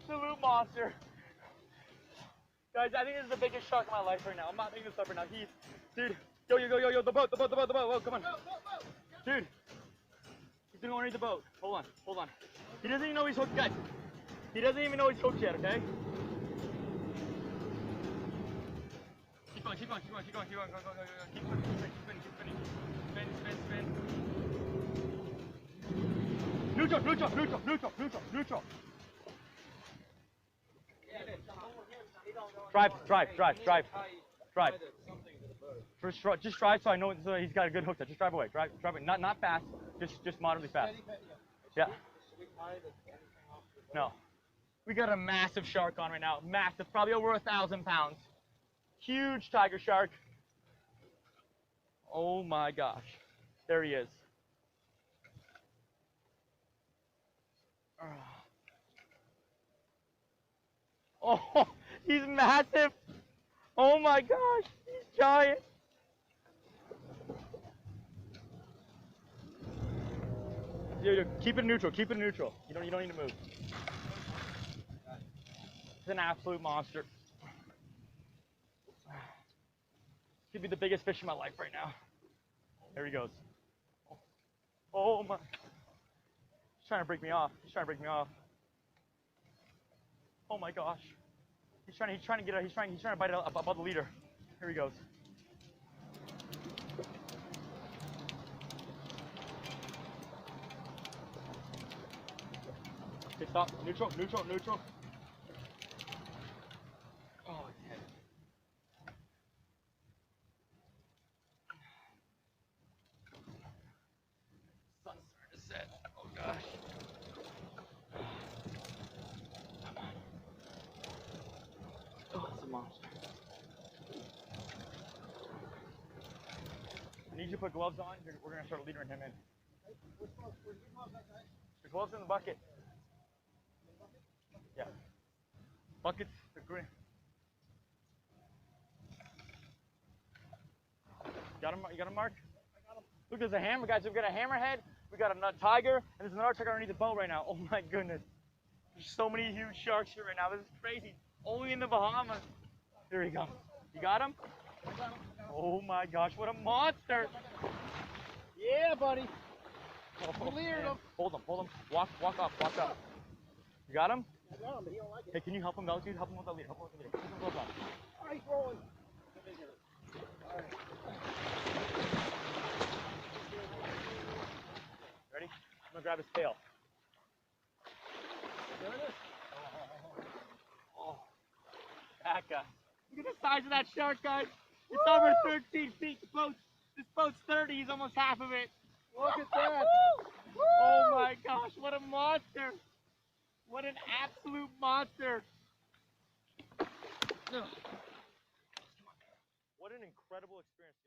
absolute monster. Guys, I think this is the biggest shark of my life right now. I'm not making this up right now. Dude, yo, the boat, whoa, come on. Dude, he's going underneath the boat. Hold on. He doesn't even know he's hooked, guys. He doesn't even know he's hooked yet, okay? Keep going. Keep spinning. Neutral. Drive. Just drive so I know so he's got a good hook there. Just drive away. Drive away. Not fast. Just moderately fast. Yeah. No. We got a massive shark on right now. Massive, probably over 1,000 pounds. Huge tiger shark. Oh my gosh. There he is. Oh, he's massive. Oh my gosh, he's giant. Yo, keep it neutral. You don't need to move. It's an absolute monster. Could be the biggest fish in my life right now. There he goes. Oh my. He's trying to break me off. Oh my gosh. He's trying to get out. He's trying to bite it above the leader. Here he goes. Okay, stop. Neutral. Oh, it's heavy. Sun's starting to set. Oh gosh. Come on. Oh, it's a monster. I need you to put gloves on. We're going to start leading him in. The gloves in the bucket. Yeah. Buckets, the green. You got him, Mark? I got him. Look, there's a hammer, guys. We've got a hammerhead, we got a tiger, and there's another tiger underneath the boat right now. Oh my goodness. There's so many huge sharks here right now. This is crazy. Only in the Bahamas. Here he comes. You got him? I got him. Oh my gosh, what a monster. Yeah, buddy. Oh, cleared him. Hold him. Walk up. You got him? I got him, but he don't like it. Hey, can you help him out, dude? Help him with the leader. Keep him gloves on. All right, he's rolling. All right. Ready? I'm gonna grab his tail. There it is. Oh, that guy. Look at the size of that shark, guys. It's over 13 feet. This boat's 30. He's almost half of it. Look at that. Oh my gosh, what a monster. What an absolute monster. What an incredible experience.